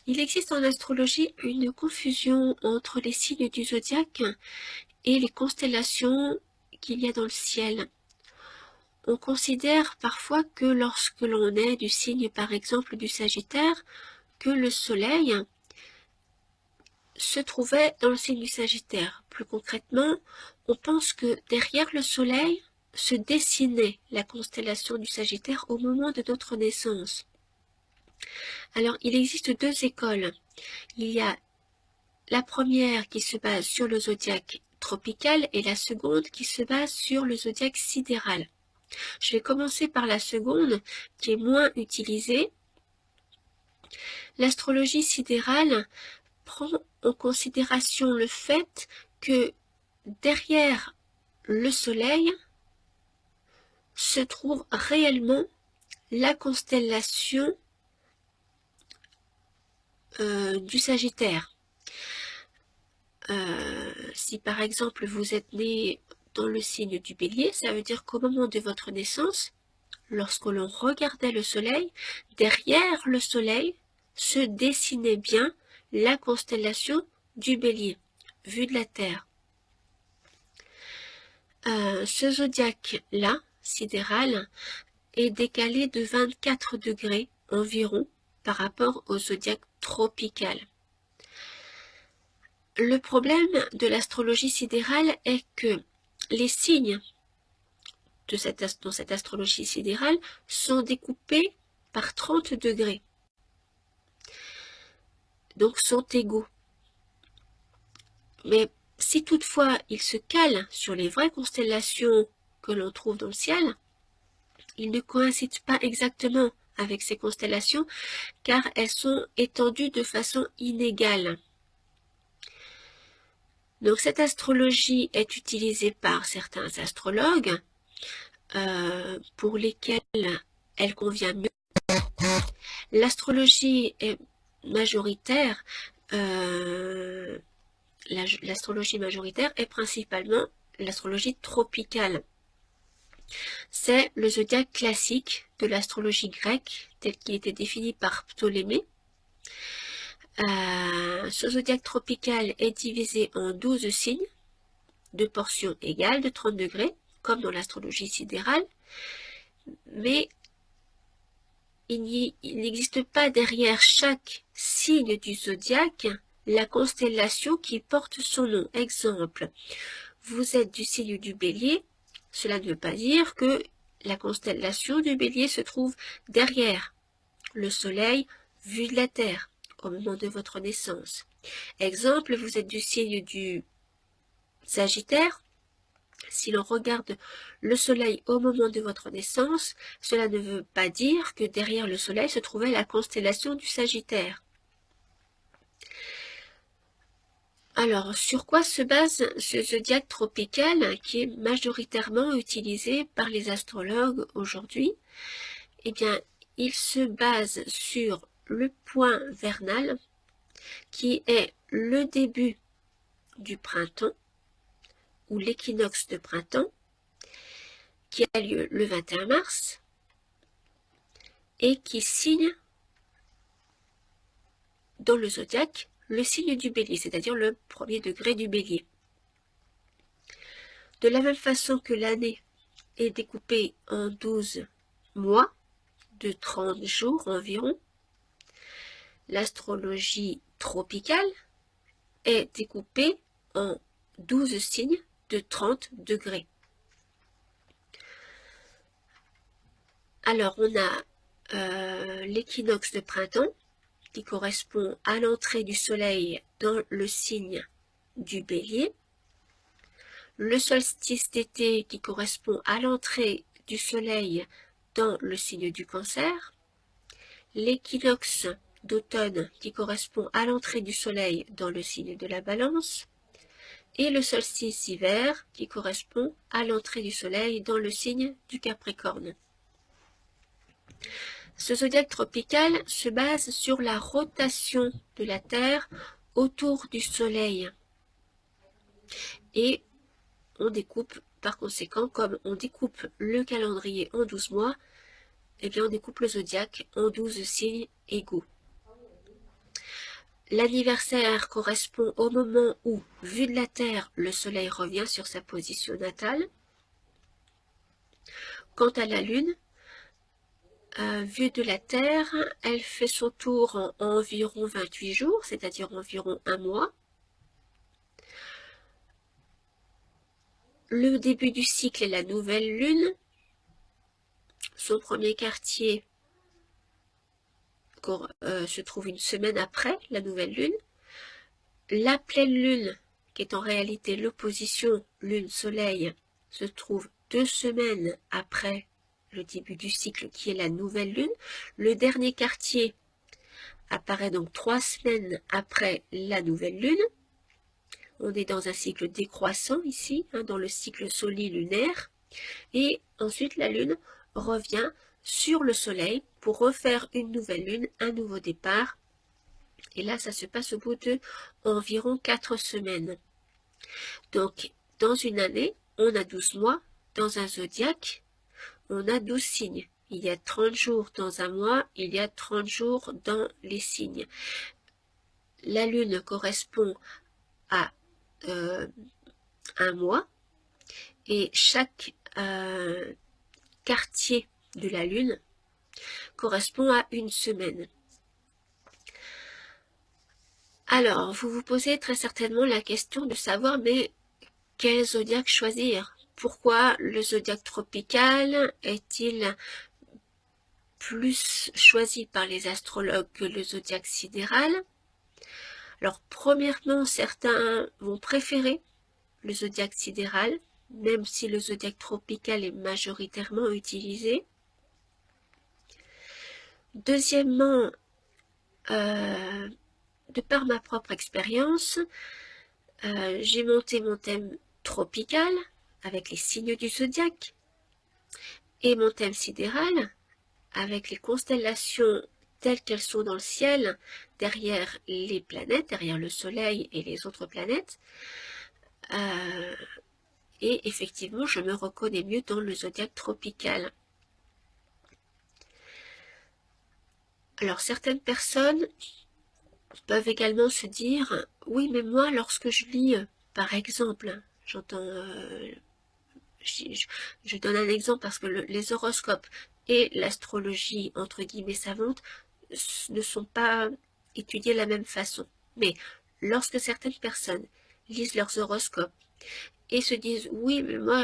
Il existe en astrologie une confusion entre les signes du zodiaque et les constellations qu'il y a dans le ciel. On considère parfois que lorsque l'on est du signe par exemple du Sagittaire, que le soleil se trouvait dans le signe du Sagittaire. Plus concrètement, on pense que derrière le soleil se dessinait la constellation du Sagittaire au moment de notre naissance. Alors, il existe deux écoles. Il y a la première qui se base sur le zodiaque tropical et la seconde qui se base sur le zodiaque sidéral. Je vais commencer par la seconde qui est moins utilisée. L'astrologie sidérale prend en considération le fait que derrière le soleil se trouve réellement la constellation du Sagittaire. Si par exemple vous êtes né dans le signe du Bélier, ça veut dire qu'au moment de votre naissance, lorsque l'on regardait le soleil, derrière le soleil se dessinait bien la constellation du Bélier, vue de la Terre. Ce zodiaque-là, sidéral, est décalé de 24 degrés environ par rapport au zodiaque tropical. Le problème de l'astrologie sidérale est que les signes dans cette astrologie sidérale sont découpés par 30 degrés, donc sont égaux. Mais si toutefois ils se calent sur les vraies constellations que l'on trouve dans le ciel, ils ne coïncident pas exactement avec ces constellations car elles sont étendues de façon inégale. Donc cette astrologie est utilisée par certains astrologues pour lesquels elle convient mieux. L'astrologie est majoritaire. L'astrologie majoritaire est principalement l'astrologie tropicale. C'est le zodiaque classique de l'astrologie grecque tel qu'il était défini par Ptolémée. Ce zodiaque tropical est divisé en 12 signes de portions égales de 30 degrés, comme dans l'astrologie sidérale, mais il n'existe pas derrière chaque signe du zodiaque la constellation qui porte son nom. Exemple, vous êtes du signe du Bélier, cela ne veut pas dire que la constellation du Bélier se trouve derrière le Soleil vu de la Terre au moment de votre naissance. Exemple, vous êtes du signe du Sagittaire. Si l'on regarde le Soleil au moment de votre naissance, cela ne veut pas dire que derrière le Soleil se trouvait la constellation du Sagittaire. Alors, sur quoi se base ce zodiaque tropical qui est majoritairement utilisé par les astrologues aujourd'hui? Eh bien, il se base sur le point vernal qui est le début du printemps ou l'équinoxe de printemps qui a lieu le 21 mars et qui signe dans le zodiaque le signe du Bélier, c'est-à-dire le premier degré du Bélier. De la même façon que l'année est découpée en 12 mois de 30 jours environ, l'astrologie tropicale est découpée en 12 signes de 30 degrés. Alors on a l'équinoxe de printemps qui correspond à l'entrée du soleil dans le signe du Bélier, le solstice d'été qui correspond à l'entrée du soleil dans le signe du Cancer, l'équinoxe d'automne qui correspond à l'entrée du soleil dans le signe de la Balance, et le solstice d'hiver qui correspond à l'entrée du soleil dans le signe du Capricorne. Ce zodiaque tropical se base sur la rotation de la Terre autour du Soleil. Et on découpe, par conséquent, comme on découpe le calendrier en 12 mois, eh bien on découpe le zodiaque en 12 signes égaux. L'anniversaire correspond au moment où, vu de la Terre, le Soleil revient sur sa position natale. Quant à la Lune, vue de la Terre, elle fait son tour en environ 28 jours, c'est-à-dire environ un mois. Le début du cycle est la nouvelle Lune. Son premier quartier se trouve une semaine après la nouvelle Lune. La pleine Lune, qui est en réalité l'opposition Lune-Soleil, se trouve 2 semaines après le début du cycle qui est la nouvelle Lune. Le dernier quartier apparaît donc 3 semaines après la nouvelle Lune. On est dans un cycle décroissant ici, dans le cycle solilunaire. Et ensuite la Lune revient sur le Soleil pour refaire une nouvelle Lune, un nouveau départ. Et là, ça se passe au bout de environ 4 semaines. Donc, dans une année, on a 12 mois. Dans un zodiaque, on a 12 signes. Il y a 30 jours dans un mois, il y a 30 jours dans les signes. La Lune correspond à un mois et chaque quartier de la Lune correspond à une semaine. Alors, vous vous posez très certainement la question de savoir, mais quel zodiaque choisir? Pourquoi le zodiaque tropical est-il plus choisi par les astrologues que le zodiaque sidéral? Alors, premièrement, certains vont préférer le zodiaque sidéral, même si le zodiaque tropical est majoritairement utilisé. Deuxièmement, de par ma propre expérience, j'ai monté mon thème tropical avec les signes du zodiaque et mon thème sidéral avec les constellations telles qu'elles sont dans le ciel, derrière les planètes, derrière le Soleil et les autres planètes. Et effectivement, je me reconnais mieux dans le zodiaque tropical. Alors, certaines personnes peuvent également se dire, oui, mais moi, lorsque je lis, par exemple, je donne un exemple parce que les horoscopes et l'astrologie, entre guillemets, savante, ne sont pas étudiés de la même façon. Mais lorsque certaines personnes lisent leurs horoscopes et se disent, oui, mais moi,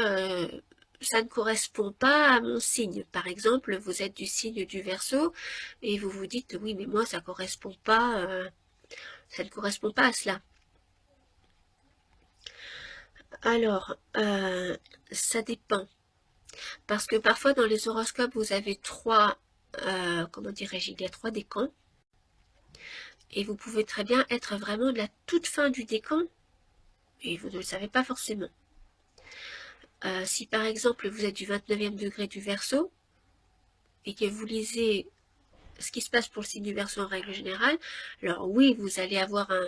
ça ne correspond pas à mon signe. Par exemple, vous êtes du signe du Verseau et vous vous dites, oui, mais moi, ça ne correspond pas à cela. Alors, ça dépend. Parce que parfois dans les horoscopes, vous avez comment dirais-je, il y a 3 décans. Et vous pouvez très bien être vraiment de la toute fin du décan. Et vous ne le savez pas forcément. Si par exemple vous êtes du 29e degré du Verseau, et que vous lisez ce qui se passe pour le signe du Verseau en règle générale, alors oui, vous allez avoir un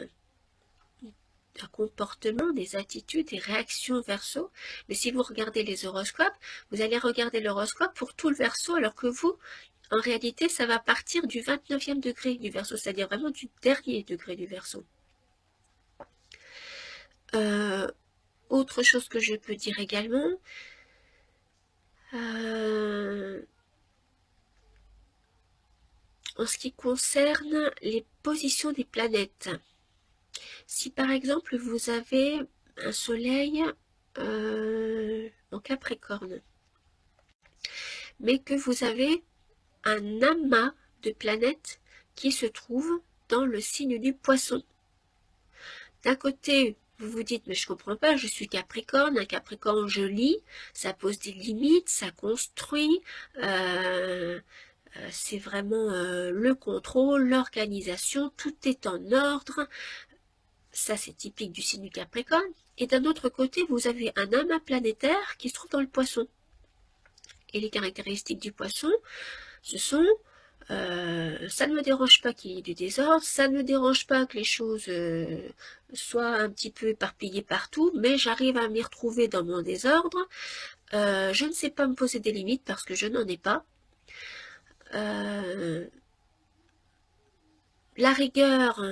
comportement, des attitudes, des réactions Verseau, mais si vous regardez les horoscopes, vous allez regarder l'horoscope pour tout le Verseau, alors que vous, en réalité, ça va partir du 29e degré du Verseau, c'est-à-dire vraiment du dernier degré du Verseau. Autre chose que je peux dire également, en ce qui concerne les positions des planètes. Si par exemple vous avez un soleil en Capricorne, mais que vous avez un amas de planètes qui se trouvent dans le signe du Poisson. D'un côté, vous vous dites, mais je comprends pas, je suis Capricorne, un Capricorne je lis, ça pose des limites, ça construit, c'est vraiment le contrôle, l'organisation, tout est en ordre. Ça, c'est typique du signe du Capricorne. Et d'un autre côté, vous avez un amas planétaire qui se trouve dans le Poisson. Et les caractéristiques du Poisson, ce sont, ça ne me dérange pas qu'il y ait du désordre, ça ne me dérange pas que les choses soient un petit peu éparpillées partout, mais j'arrive à m'y retrouver dans mon désordre. Je ne sais pas me poser des limites parce que je n'en ai pas. La rigueur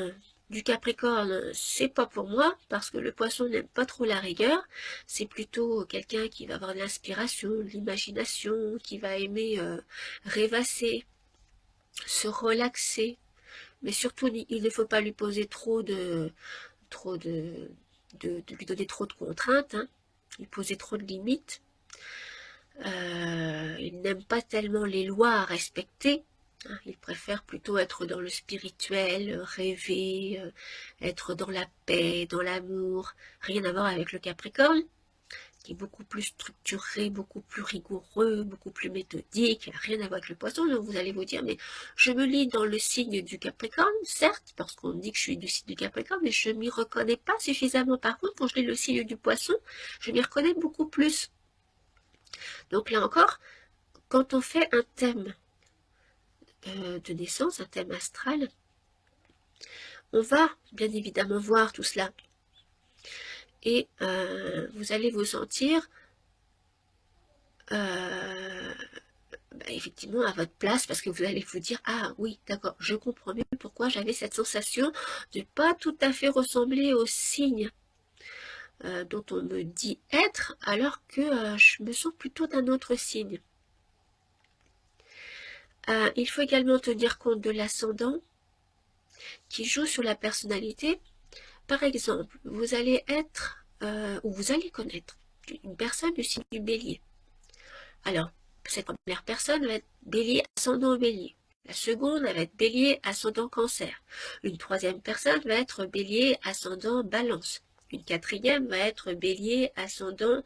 du Capricorne, c'est pas pour moi, parce que le Poisson n'aime pas trop la rigueur. C'est plutôt quelqu'un qui va avoir de l'inspiration, de l'imagination, qui va aimer rêvasser, se relaxer. Mais surtout, il ne faut pas lui poser de lui donner trop de contraintes, hein, lui poser trop de limites. Il n'aime pas tellement les lois à respecter. Hein, il préfère plutôt être dans le spirituel, rêver, être dans la paix, dans l'amour. Rien à voir avec le Capricorne, qui est beaucoup plus structuré, beaucoup plus rigoureux, beaucoup plus méthodique, rien à voir avec le Poisson. Donc vous allez vous dire, mais je me lis dans le signe du Capricorne, certes, parce qu'on dit que je suis du signe du Capricorne, mais je m'y reconnais pas suffisamment. Par contre, quand je lis le signe du Poisson, je m'y reconnais beaucoup plus. Donc là encore, quand on fait un thème de naissance, un thème astral, on va bien évidemment voir tout cela. Et vous allez vous sentir effectivement à votre place, parce que vous allez vous dire, ah oui, d'accord, je comprends mieux pourquoi j'avais cette sensation de ne pas tout à fait ressembler au signe dont on me dit être, alors que je me sens plutôt d'un autre signe. Il faut également tenir compte de l'ascendant qui joue sur la personnalité. Par exemple, vous allez être, ou vous allez connaître une personne du signe du Bélier. Alors, cette première personne va être Bélier ascendant Bélier. La seconde, elle va être Bélier ascendant Cancer. Une troisième personne va être Bélier ascendant Balance. Une quatrième va être Bélier ascendant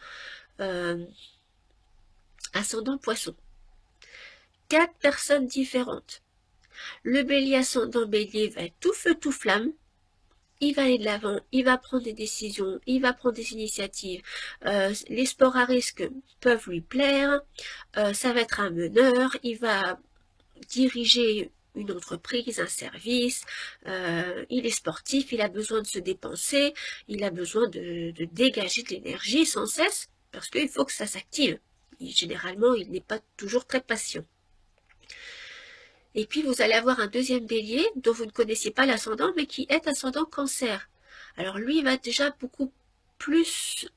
Poisson. 4 personnes différentes. Le Bélier ascendant Bélier va être tout feu tout flamme. Il va aller de l'avant, il va prendre des décisions, il va prendre des initiatives. Les sports à risque peuvent lui plaire. Ça va être un meneur, il va diriger une entreprise, un service. Il est sportif, il a besoin de se dépenser, il a besoin de dégager de l'énergie sans cesse, parce qu'il faut que ça s'active. Généralement, il n'est pas toujours très patient. Et puis vous allez avoir un deuxième Bélier dont vous ne connaissiez pas l'ascendant, mais qui est ascendant Cancer. Alors lui, il va être déjà beaucoup plus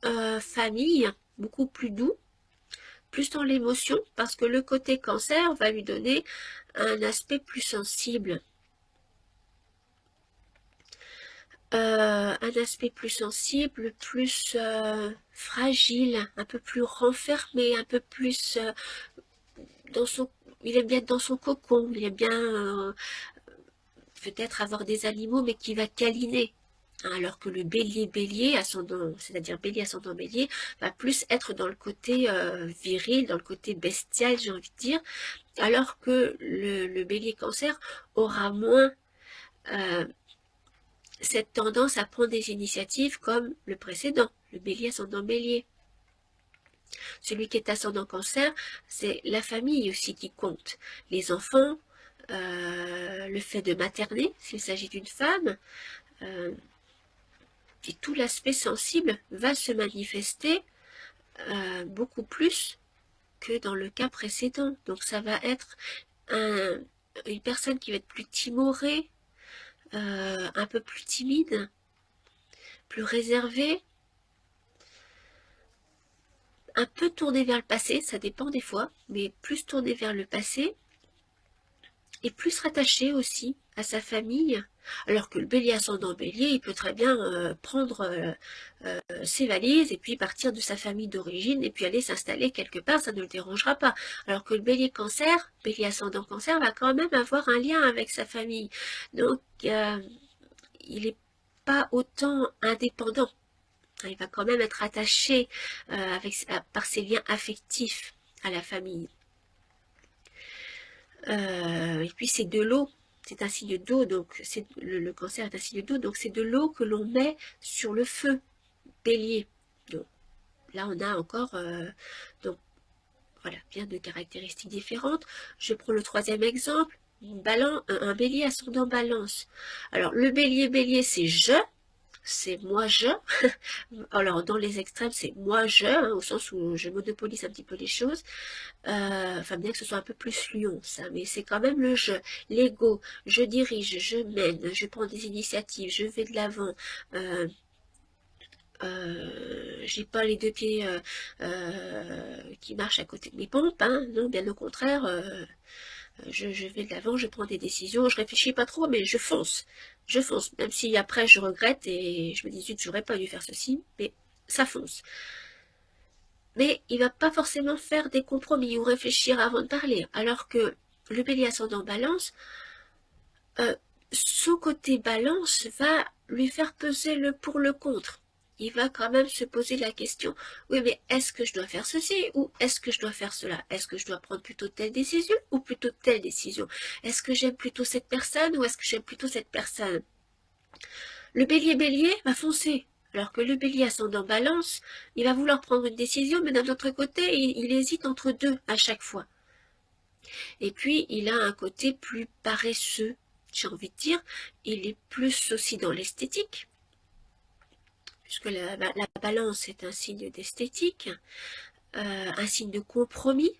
famille, beaucoup plus doux, plus dans l'émotion, parce que le côté Cancer va lui donner un aspect plus sensible. Un aspect plus sensible, plus fragile, un peu plus renfermé, un peu plus dans son... Il aime bien être dans son cocon, il aime bien peut-être avoir des animaux, mais qui va câliner. Alors que le bélier ascendant, c'est-à-dire bélier ascendant bélier, va plus être dans le côté viril, dans le côté bestial, j'ai envie de dire, alors que le bélier cancer aura moins cette tendance à prendre des initiatives comme le précédent, le bélier ascendant bélier. Celui qui est ascendant cancer, c'est la famille aussi qui compte. Les enfants, le fait de materner, s'il s'agit d'une femme, et tout l'aspect sensible va se manifester beaucoup plus que dans le cas précédent. Donc ça va être une personne qui va être plus timorée, un peu plus timide, plus réservée, un peu tournée vers le passé, ça dépend des fois, mais plus tournée vers le passé, et plus rattaché aussi à sa famille, alors que le bélier ascendant bélier, il peut très bien prendre ses valises et puis partir de sa famille d'origine et puis aller s'installer quelque part, ça ne le dérangera pas. Alors que le bélier cancer, bélier ascendant cancer, va quand même avoir un lien avec sa famille. Donc, il n'est pas autant indépendant. Il va quand même être attaché par ses liens affectifs à la famille. Et puis c'est de l'eau, c'est un signe d'eau, donc le cancer est un signe d'eau, donc c'est de l'eau que l'on met sur le feu, bélier. Donc là on a encore donc voilà, bien de caractéristiques différentes. Je prends le troisième exemple, un bélier ascendant balance. Alors le bélier c'est je, c'est moi je. Alors dans les extrêmes, c'est moi je, hein, au sens où je monopolise un petit peu les choses. Enfin bien que ce soit un peu plus lion, ça, mais c'est quand même le je, l'ego. Je dirige, je mène, je prends des initiatives, je vais de l'avant. Euh, j'ai pas les deux pieds qui marchent à côté de mes pompes, hein, non, bien au contraire. Je vais de l'avant, je prends des décisions, je réfléchis pas trop, mais je fonce, même si après je regrette et je me dis zut, j'aurais pas dû faire ceci, mais ça fonce. Mais il va pas forcément faire des compromis ou réfléchir avant de parler, alors que le bélier ascendant balance, euh, son côté balance va lui faire peser le pour le contre. Il va quand même se poser la question, oui mais est-ce que je dois faire ceci ou est-ce que je dois faire cela? Est-ce que je dois prendre plutôt telle décision ou plutôt telle décision? Est-ce que j'aime plutôt cette personne ou est-ce que j'aime plutôt cette personne? Le bélier va foncer, alors que le bélier ascendant balance, il va vouloir prendre une décision, mais d'un autre côté, il hésite entre deux à chaque fois. Et puis, il a un côté plus paresseux, j'ai envie de dire. Il est plus aussi dans l'esthétique, puisque la balance est un signe d'esthétique, un signe de compromis,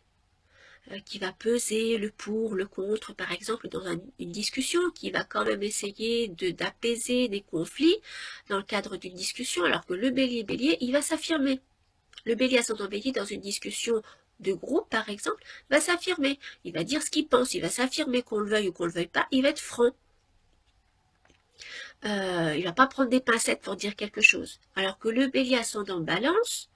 qui va peser le pour, le contre, par exemple, dans une discussion, qui va quand même essayer d'apaiser des conflits dans le cadre d'une discussion, alors que le bélier, il va s'affirmer. Le bélier ascendant bélier, dans une discussion de groupe, par exemple, va s'affirmer. Il va dire ce qu'il pense, il va s'affirmer, qu'on le veuille ou qu'on le veuille pas, il va être franc. Il va pas prendre des pincettes pour dire quelque chose. Alors que le bélier ascendant balance,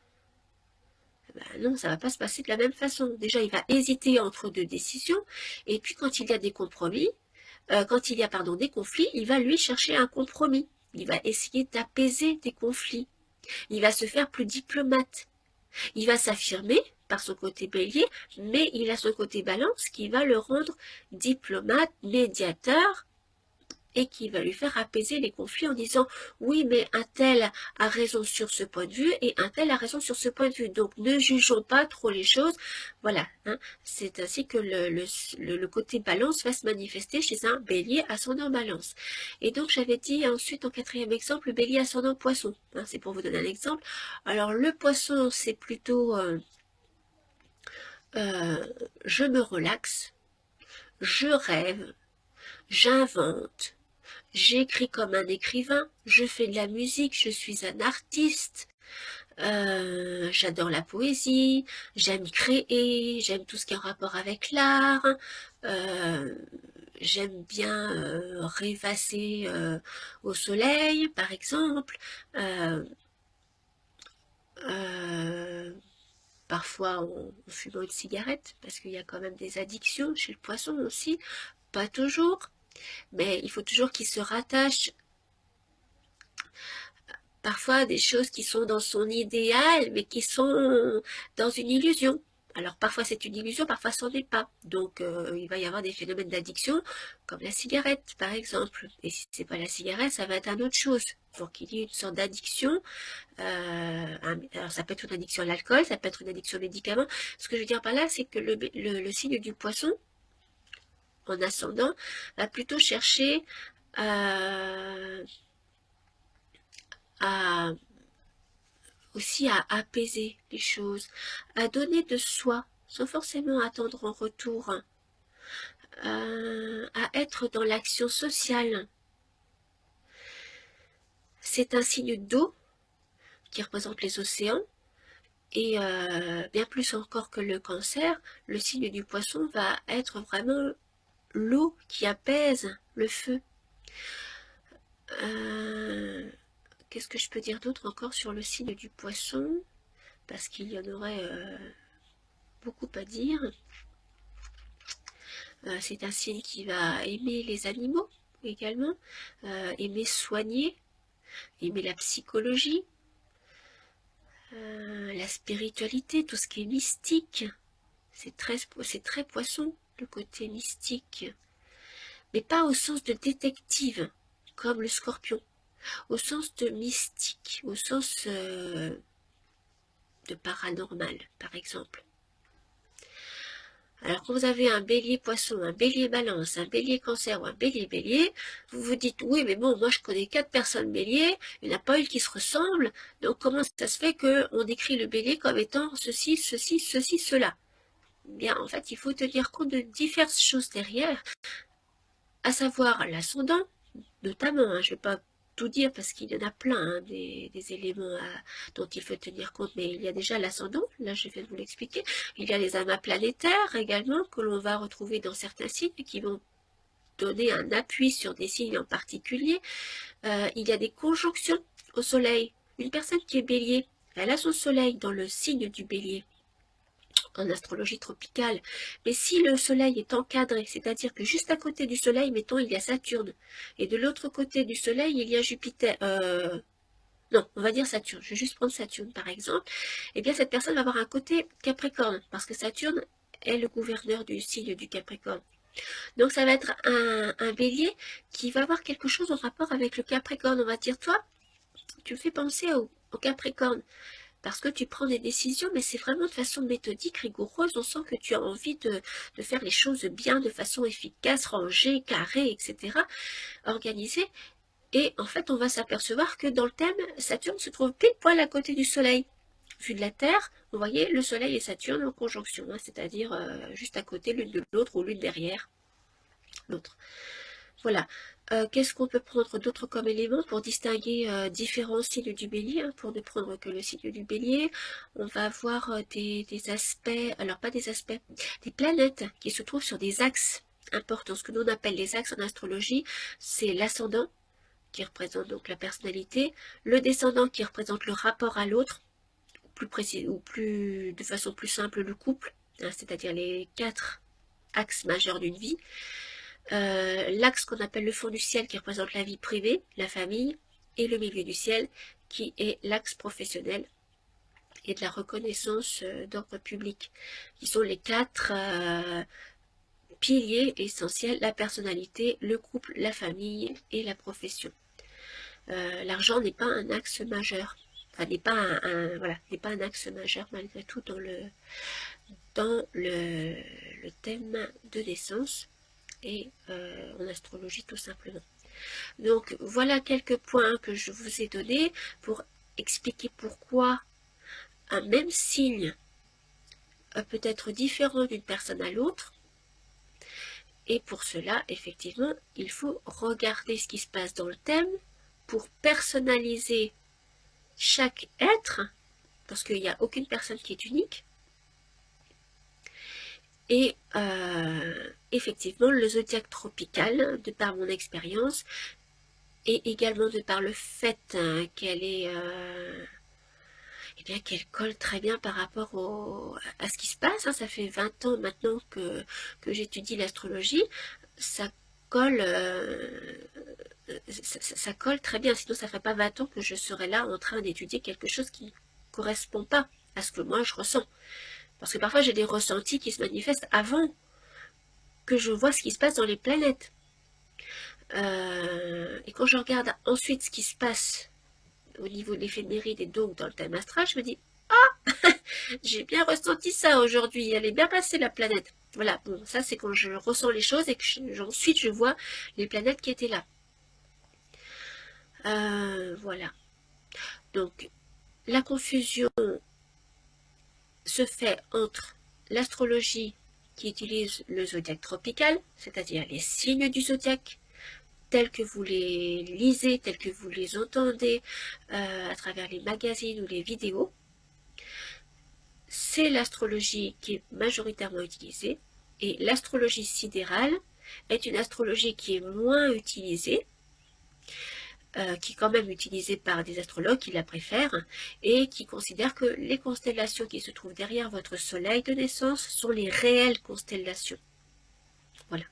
ben non, ça va pas se passer de la même façon. Déjà, il va hésiter entre deux décisions, et puis quand il y a des compromis, quand il y a des conflits, il va lui chercher un compromis. Il va essayer d'apaiser des conflits. Il va se faire plus diplomate. Il va s'affirmer par son côté bélier, mais il a son côté balance qui va le rendre diplomate, médiateur, et qui va lui faire apaiser les conflits en disant oui mais un tel a raison sur ce point de vue et un tel a raison sur ce point de vue, donc ne jugeons pas trop les choses. Voilà, hein. C'est ainsi que le côté balance va se manifester chez un bélier ascendant balance. Et donc j'avais dit ensuite en quatrième exemple le bélier ascendant poisson, hein, c'est pour vous donner un exemple. Alors le poisson c'est plutôt je me relaxe, je rêve, j'invente, j'écris comme un écrivain, je fais de la musique, je suis un artiste, j'adore la poésie, j'aime créer, j'aime tout ce qui est en rapport avec l'art, euh, j'aime bien rêvasser au soleil, par exemple. Euh, euh, Parfois en fumant une cigarette, parce qu'il y a quand même des addictions chez le poisson aussi, pas toujours, mais il faut toujours qu'il se rattache parfois à des choses qui sont dans son idéal, mais qui sont dans une illusion. Alors parfois c'est une illusion, parfois c'en est pas. Donc il va y avoir des phénomènes d'addiction, comme la cigarette par exemple. Et si c'est pas la cigarette, ça va être une autre chose. Pour qu'il y ait une sorte d'addiction, alors ça peut être une addiction à l'alcool, ça peut être une addiction aux médicaments. Ce que je veux dire par là, c'est que le signe du poisson, en ascendant, va plutôt chercher à aussi à apaiser les choses, à donner de soi, sans forcément attendre en retour, à être dans l'action sociale. C'est un signe d'eau qui représente les océans, et bien plus encore que le cancer, le signe du poisson va être vraiment l'eau qui apaise le feu. Qu'est-ce que je peux dire d'autre encore sur le signe du poisson? Parce qu'il y en aurait beaucoup à dire. C'est un signe qui va aimer les animaux également, aimer soigner, aimer la psychologie, la spiritualité, tout ce qui est mystique. C'est très poisson, le côté mystique. Mais pas au sens de détective, comme le scorpion. Au sens de mystique, au sens de paranormal, par exemple. Alors quand vous avez un bélier poisson, un bélier balance, un bélier cancer ou un bélier bélier, vous vous dites oui mais bon moi je connais 4 personnes bélier, il n'y en a pas une qui se ressemble, donc comment ça se fait qu'on décrit le bélier comme étant ceci, ceci, ceci, cela? Bien en fait il faut tenir compte de diverses choses derrière, à savoir l'ascendant, notamment, je ne vais pas tout dire parce qu'il y en a plein des éléments dont il faut tenir compte, mais il y a déjà l'ascendant, là je viens de vous l'expliquer, il y a les amas planétaires également que l'on va retrouver dans certains signes qui vont donner un appui sur des signes en particulier. Il y a des conjonctions au soleil. Une personne qui est bélier, elle a son soleil dans le signe du bélier en astrologie tropicale, mais si le soleil est encadré, c'est-à-dire que juste à côté du soleil, mettons, il y a Saturne, et de l'autre côté du soleil, il y a Jupiter, non, on va dire Saturne, je vais juste prendre Saturne par exemple, et bien cette personne va avoir un côté Capricorne, parce que Saturne est le gouverneur du signe du Capricorne. Donc ça va être un bélier qui va avoir quelque chose en rapport avec le Capricorne, on va dire, toi, tu me fais penser au Capricorne, parce que tu prends des décisions, mais c'est vraiment de façon méthodique, rigoureuse. On sent que tu as envie de faire les choses bien, de façon efficace, rangée, carrée, etc., organisée. Et en fait, on va s'apercevoir que dans le thème, Saturne se trouve pile poil à côté du Soleil. Vu de la Terre, vous voyez, le Soleil et Saturne en conjonction, c'est-à-dire juste à côté l'une de l'autre ou l'une derrière l'autre. Voilà. Qu'est-ce qu'on peut prendre d'autre comme élément pour distinguer différents signes du bélier, pour ne prendre que le signe du bélier? On va avoir des aspects, alors pas des aspects, des planètes qui se trouvent sur des axes importants. Ce que l'on appelle les axes en astrologie, c'est l'ascendant, qui représente donc la personnalité, le descendant qui représente le rapport à l'autre, plus précis, ou de façon plus simple, le couple, c'est-à-dire les 4 axes majeurs d'une vie. L'axe qu'on appelle le fond du ciel qui représente la vie privée, la famille, et le milieu du ciel qui est l'axe professionnel et de la reconnaissance d'ordre public, qui sont les 4 piliers essentiels, la personnalité, le couple, la famille et la profession. L'argent n'est pas un axe majeur, enfin n'est pas n'est pas un axe majeur malgré tout dans le thème de naissance et en astrologie tout simplement. Donc voilà quelques points que je vous ai donnés pour expliquer pourquoi un même signe peut être différent d'une personne à l'autre. Et pour cela, effectivement, il faut regarder ce qui se passe dans le thème pour personnaliser chaque être, parce qu'il n'y a aucune personne qui est unique. Et effectivement, le zodiaque tropical, de par mon expérience, et également de par le fait qu'elle est, qu'elle colle très bien par rapport à ce qui se passe. Ça fait 20 ans maintenant que j'étudie l'astrologie. Ça colle, ça colle très bien. Sinon, ça ne ferait pas 20 ans que je serais là en train d'étudier quelque chose qui ne correspond pas à ce que moi je ressens. Parce que parfois j'ai des ressentis qui se manifestent avant que je vois ce qui se passe dans les planètes. Et quand je regarde ensuite ce qui se passe au niveau de l'éphéméride et donc dans le thème astral, je me dis « Ah, j'ai bien ressenti ça aujourd'hui, elle est bien passée la planète. » Voilà, bon, ça c'est quand je ressens les choses et que ensuite je vois les planètes qui étaient là. Voilà. Donc, la confusion se fait entre l'astrologie qui utilise le zodiaque tropical, c'est-à-dire les signes du zodiaque, tels que vous les lisez, tels que vous les entendez à travers les magazines ou les vidéos. C'est l'astrologie qui est majoritairement utilisée, et l'astrologie sidérale est une astrologie qui est moins utilisée, qui est quand même utilisée par des astrologues qui la préfèrent, et qui considèrent que les constellations qui se trouvent derrière votre soleil de naissance sont les réelles constellations. Voilà.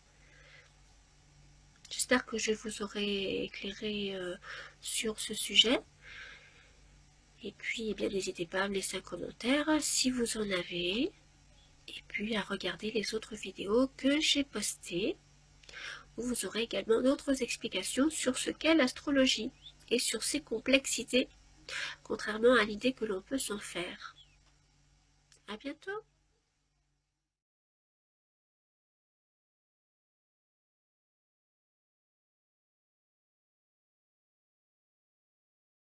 J'espère que je vous aurai éclairé sur ce sujet. Et puis, eh bien, n'hésitez pas à me laisser un commentaire si vous en avez. Et puis, à regarder les autres vidéos que j'ai postées, où vous aurez également d'autres explications sur ce qu'est l'astrologie et sur ses complexités, contrairement à l'idée que l'on peut s'en faire. À bientôt!